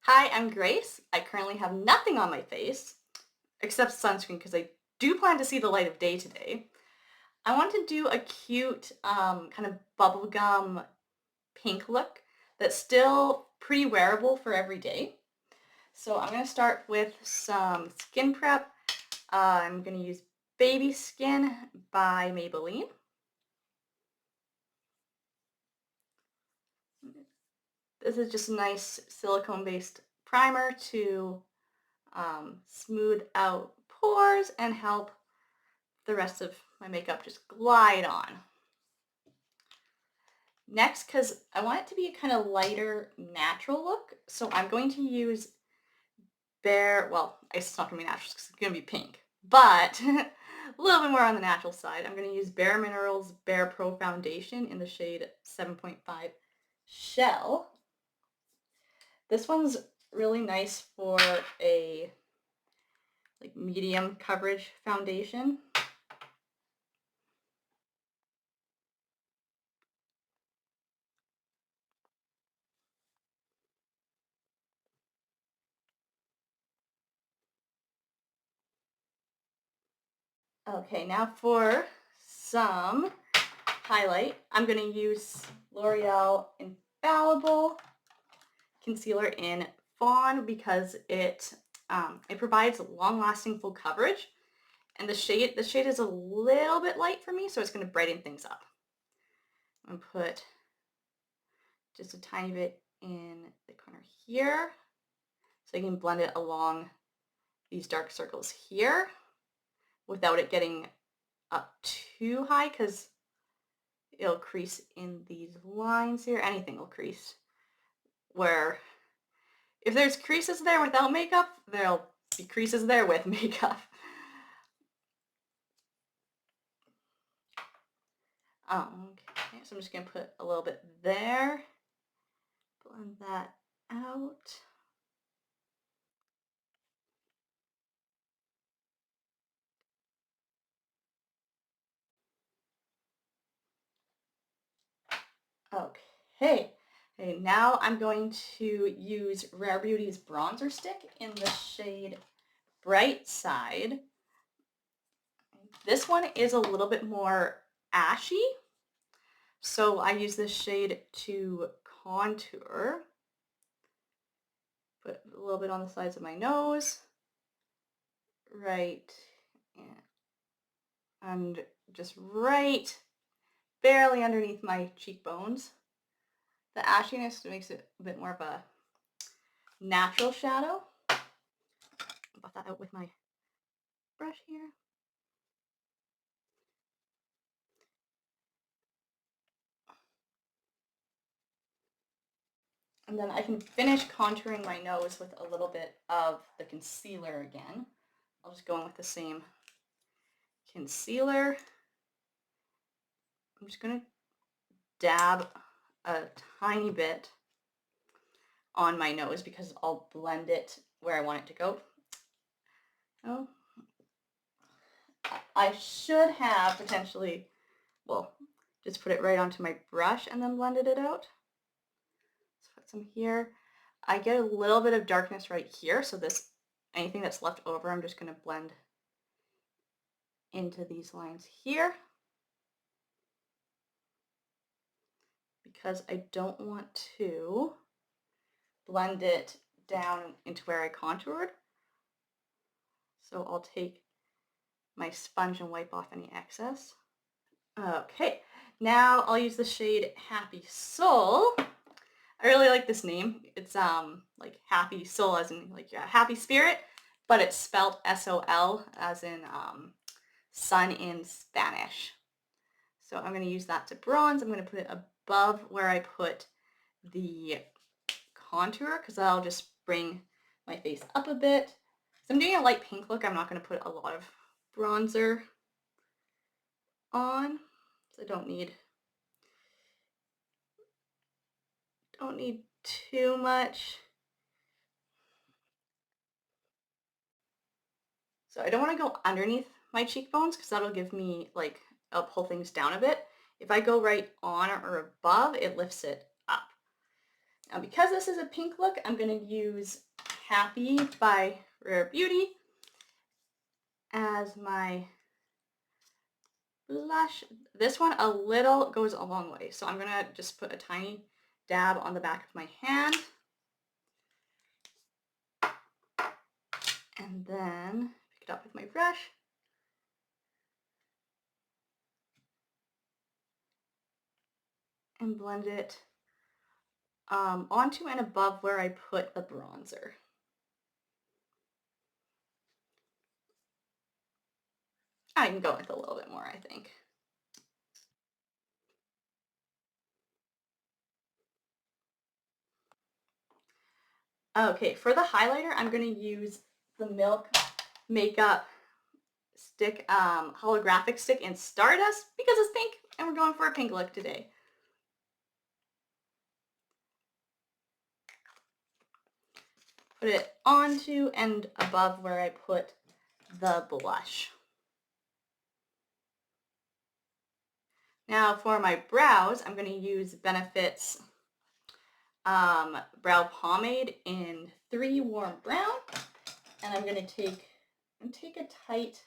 Hi, I'm Grace. I currently have nothing on my face except sunscreen because I do plan to see the light of day today. I want to do a cute kind of bubblegum pink look that's still pretty wearable for every day. So I'm going to start with some skin prep. I'm going to use Baby Skin by Maybelline. This is just a nice silicone-based primer to smooth out pores and help the rest of my makeup just glide on. Next, because I want it to be a kind of lighter, natural look, so I'm going to use well, it's not going to be natural because it's going to be pink, but a little bit more on the natural side. I'm going to use Bare Minerals Bare Pro Foundation in the shade 7.5 Shell. This one's really nice for a medium coverage foundation. Okay, now for some highlight, I'm going to use L'Oreal Infallible concealer in Fawn because it provides long-lasting full coverage, and the shade is a little bit light for me, so it's going to brighten things up. I'm going to put just a tiny bit in the corner here so I can blend it along these dark circles here without it getting up too high because it'll crease in these lines here. Anything will crease. Where if there's creases there without makeup, there'll be creases there with makeup. Okay, so I'm just going to put a little bit there. Blend that out. Okay. Okay, now I'm going to use Rare Beauty's bronzer stick in the shade Bright Side. This one is a little bit more ashy, so I use this shade to contour. Put a little bit on the sides of my nose, right, and just right barely underneath my cheekbones. The ashiness makes it a bit more of a natural shadow. Buff that out with my brush here. And then I can finish contouring my nose with a little bit of the concealer again. I'll just go in with the same concealer. I'm just going to dab a tiny bit on my nose because I'll blend it where I want it to go. Oh, I should have potentially, well, just put it right onto my brush and then blended it out. Let's put some here. I get a little bit of darkness right here, so anything that's left over, I'm just going to blend into these lines here because I don't want to blend it down into where I contoured. So I'll take my sponge and wipe off any excess. Okay, now I'll use the shade Happy Soul. I really like this name. It's like happy soul as in like a happy spirit, but it's spelled S-O-L as in sun in Spanish. So I'm going to use that to bronze. I'm going to put it above where I put the contour because that'll just bring my face up a bit. So I'm doing a light pink look. I'm not going to put a lot of bronzer on. So I don't need too much. So I don't want to go underneath my cheekbones because that'll give me I'll pull things down a bit. If I go right on or above, it lifts it up. Now because this is a pink look, I'm going to use Happy by Rare Beauty as my blush. This one a little goes a long way, so I'm going to just put a tiny dab on the back of my hand. And then pick it up with my brush. And blend it onto and above where I put the bronzer. I can go with a little bit more, I think. Okay, for the highlighter, I'm going to use the Milk Makeup stick, holographic stick in Stardust because it's pink and we're going for a pink look today. Put it onto and above where I put the blush. Now for my brows, I'm going to use Benefit's Brow Pomade in 3 Warm Brown, and I'm going to take a tight,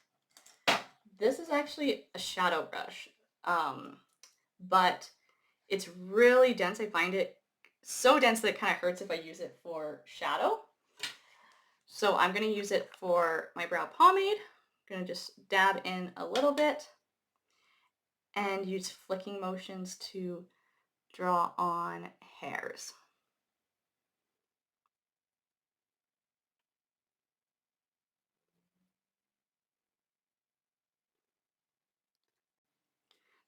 this is actually a shadow brush, but it's really dense. I find it so dense that it kind of hurts if I use it for shadow. So I'm going to use it for my brow pomade. I'm going to just dab in a little bit and use flicking motions to draw on hairs.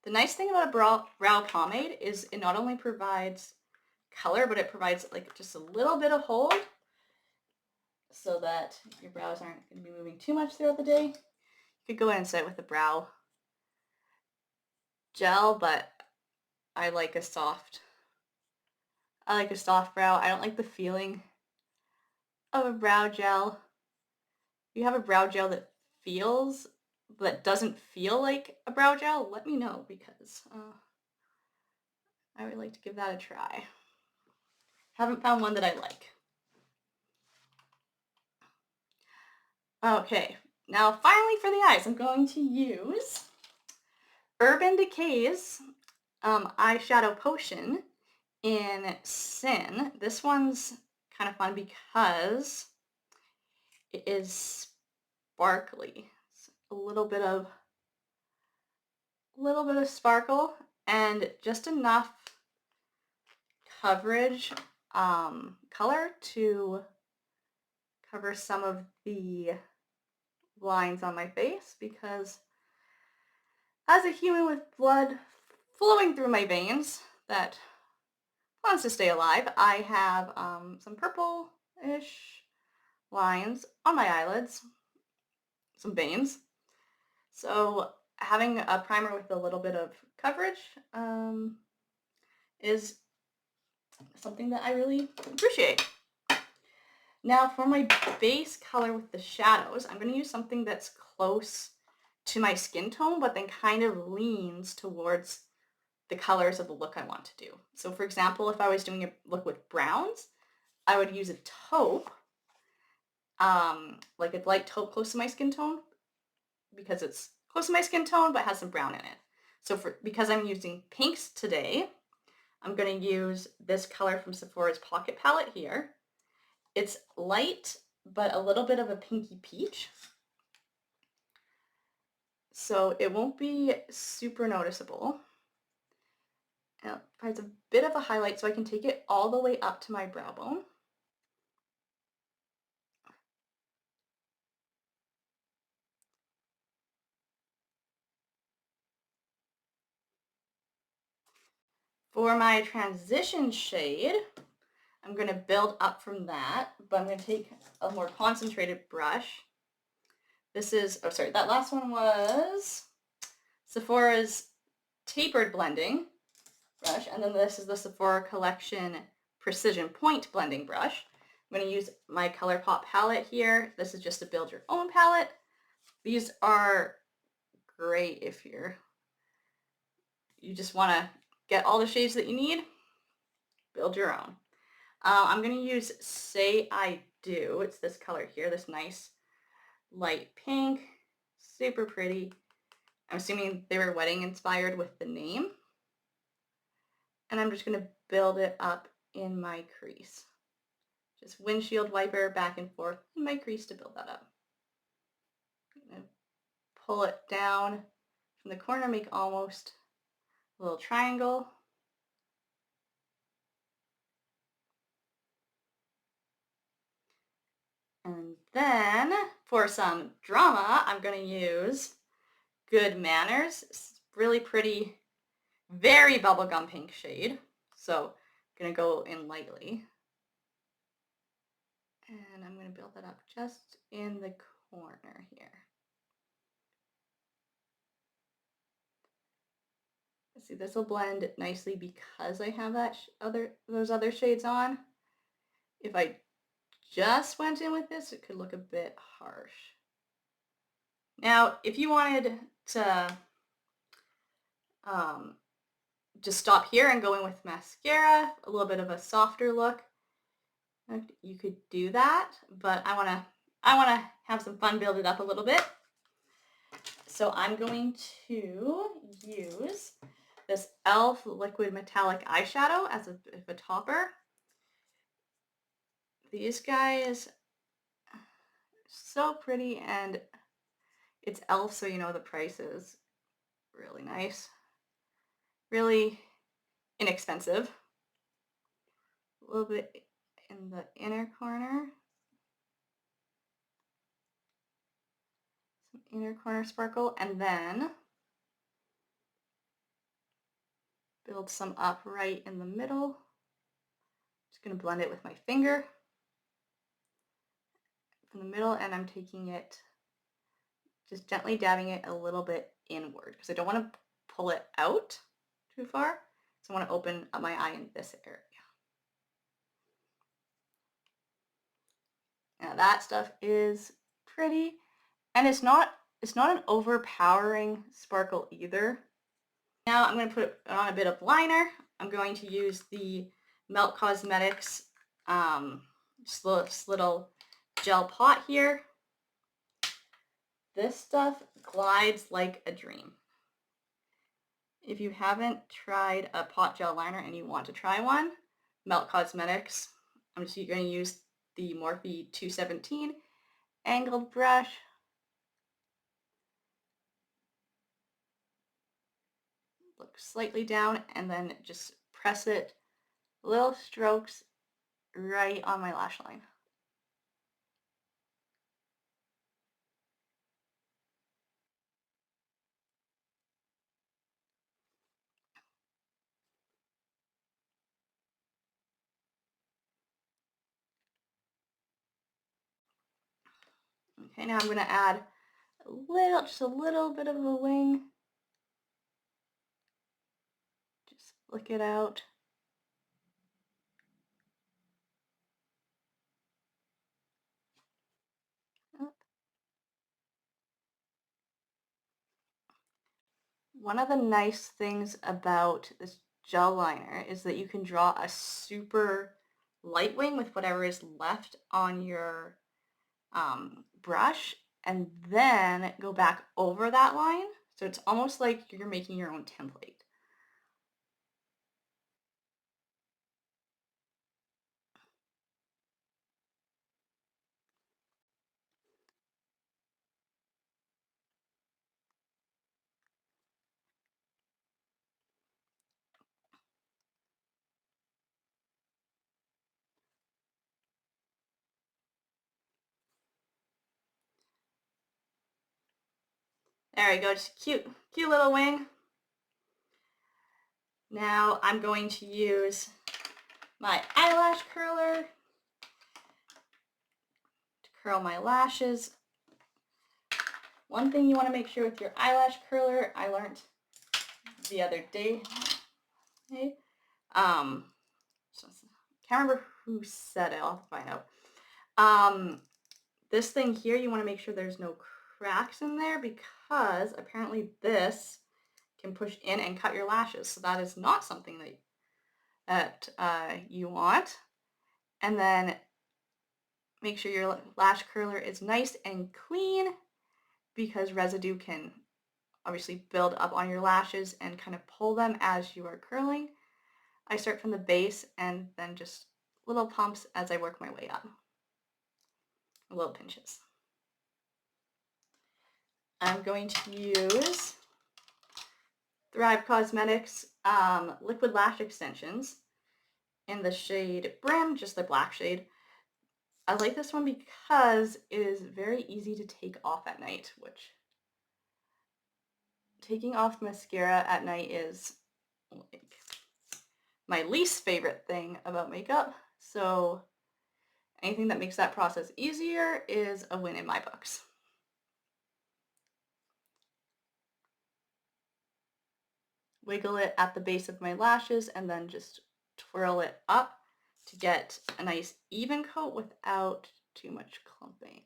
The nice thing about a brow pomade is it not only provides color, but it provides like just a little bit of hold so that your brows aren't going to be moving too much throughout the day. You could go in and set with a brow gel, but I like a soft brow. I don't like the feeling of a brow gel. If you have a brow gel that doesn't feel like a brow gel, let me know because I would like to give that a try. Haven't found one that I like. Okay, now finally for the eyes, I'm going to use Urban Decay's eyeshadow potion in Sin. This one's kind of fun because it is sparkly. It's a little bit of sparkle and just enough coverage color to cover some of the lines on my face, because as a human with blood flowing through my veins that wants to stay alive, I have some purple-ish lines on my eyelids, some veins. So having a primer with a little bit of coverage is something that I really appreciate. Now for my base color with the shadows, I'm going to use something that's close to my skin tone, but then kind of leans towards the colors of the look I want to do. So for example, if I was doing a look with browns, I would use a taupe, like a light taupe close to my skin tone, because it's close to my skin tone but has some brown in it. So because I'm using pinks today, I'm going to use this color from Sephora's Pocket Palette here. It's light, but a little bit of a pinky peach. So it won't be super noticeable. And it provides a bit of a highlight so I can take it all the way up to my brow bone. For my transition shade, I'm going to build up from that, but I'm going to take a more concentrated brush. This is, oh sorry, that last one was Sephora's Tapered Blending brush, and then this is the Sephora Collection Precision Point Blending brush. I'm going to use my Colourpop palette here. This is just a build your own palette. These are great if you just want to get all the shades that you need. Build your own. I'm going to use Say I Do. It's this color here, this nice light pink, super pretty. I'm assuming they were wedding inspired with the name. And I'm just going to build it up in my crease. Just windshield wiper back and forth in my crease to build that up. I'm going to pull it down from the corner, make almost a little triangle. And then for some drama, I'm going to use Good Manners. It's really pretty, very bubblegum pink shade. So I'm going to go in lightly. And I'm going to build that up just in the corner here. See, this will blend nicely because I have that those other shades on. If I just went in with this, it could look a bit harsh. Now, if you wanted to just stop here and go in with mascara, a little bit of a softer look, you could do that, but I wanna have some fun, build it up a little bit. So I'm going to use this E.L.F. liquid metallic eyeshadow as a topper. These guys are so pretty, and it's E.L.F., so you know the price is really nice, really inexpensive. A little bit in the inner corner, some inner corner sparkle, and then build some up right in the middle. Just going to blend it with my finger in the middle, and I'm taking it, just gently dabbing it a little bit inward because I don't want to pull it out too far. So I want to open up my eye in this area. Now that stuff is pretty, and it's not an overpowering sparkle either. Now I'm going to put on a bit of liner. I'm going to use the Melt Cosmetics this little gel pot here. This stuff glides like a dream. If you haven't tried a pot gel liner and you want to try one, Melt Cosmetics. I'm just going to use the Morphe 217 angled brush. Look slightly down and then just press it, little strokes right on my lash line. Okay, now I'm going to add just a little bit of a wing. Just flick it out. One of the nice things about this gel liner is that you can draw a super light wing with whatever is left on your brush and then go back over that line. So it's almost like you're making your own template. There we go, just cute little wing. Now I'm going to use my eyelash curler to curl my lashes. One thing you want to make sure with your eyelash curler, I learned the other day. Okay. Can't remember who said it. I'll have to find out. This thing here, you want to make sure there's no cracks in there because apparently this can push in and cut your lashes. So that is not something that you want. And then make sure your lash curler is nice and clean, because residue can obviously build up on your lashes and kind of pull them as you are curling. I start from the base and then just little pumps as I work my way up. Little pinches. I'm going to use Thrive Causemetics liquid lash extensions in the shade Brynn, just the black shade. I like this one because it is very easy to take off at night, which taking off mascara at night is like my least favorite thing about makeup. So anything that makes that process easier is a win in my books. Wiggle it at the base of my lashes and then just twirl it up to get a nice even coat without too much clumping.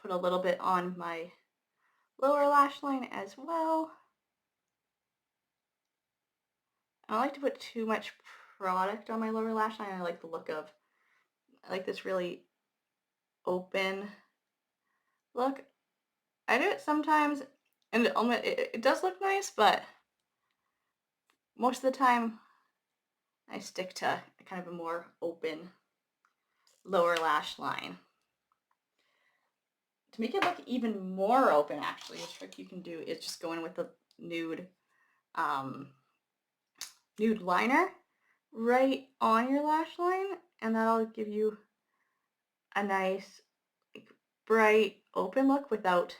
Put a little bit on my lower lash line as well. I don't like to put too much product on my lower lash line. I like the look of, I like this really open look. I do it sometimes, and it does look nice, but most of the time I stick to kind of a more open lower lash line. To make it look even more open, actually, a trick you can do is just go in with the nude nude liner right on your lash line, and that'll give you a nice, like, bright, open look without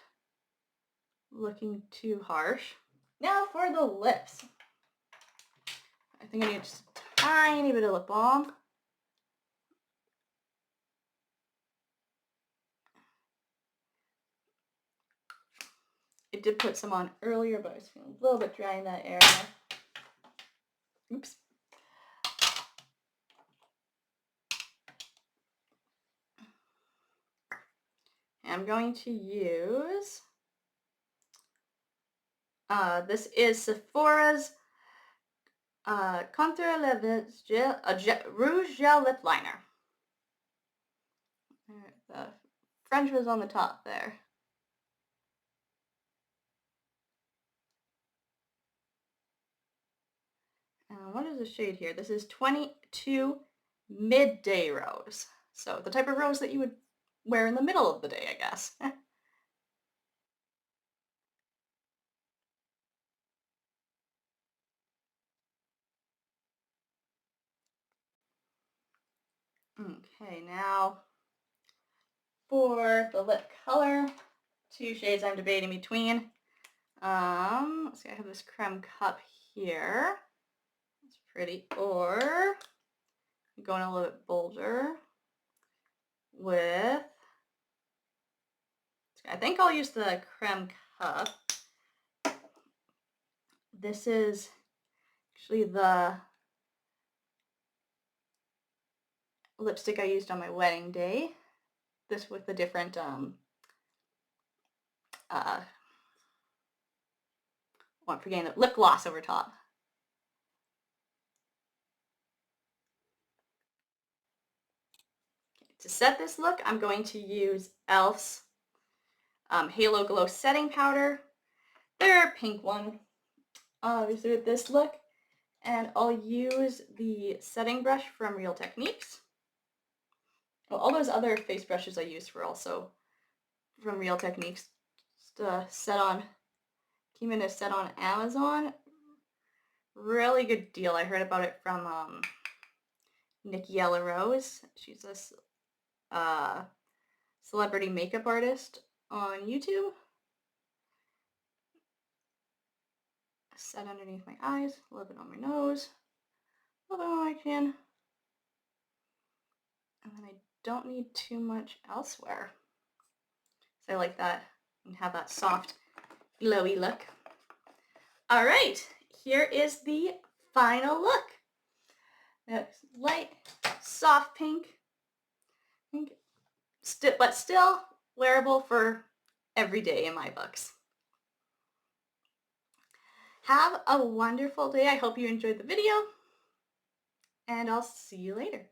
looking too harsh. Now for the lips. I think I need just a tiny bit of lip balm. I did put some on earlier, but I was feeling a little bit dry in that area. Oops. I'm going to use, this is Sephora's Contour Rouge Gel Lip Liner. The French was on the top there. What is the shade here? This is 22 Midday Rose. So the type of rose that you would wear in the middle of the day, I guess. Okay, now for the lip color, two shades I'm debating between. Let's see, I have this creme cup here. It's pretty. Or going a little bit bolder with, I think I'll use the creme cup. This is actually the lipstick I used on my wedding day. This with the different I'm forgetting the lip gloss over top. Okay, to set this look, I'm going to use E.L.F's Halo Glow Setting Powder. Their pink one, obviously with this look. And I'll use the setting brush from Real Techniques. Well, all those other face brushes I used were also from Real Techniques. Just came in a set on Amazon. Really good deal. I heard about it from Nikki Ella Rose. She's this celebrity makeup artist on YouTube. Set underneath my eyes, a little bit on my nose, a little bit on my chin. And then I don't need too much elsewhere. So I like that and have that soft, glowy look. All right, here is the final look. It's light, soft pink, but still wearable for every day in my books. Have a wonderful day. I hope you enjoyed the video, and I'll see you later.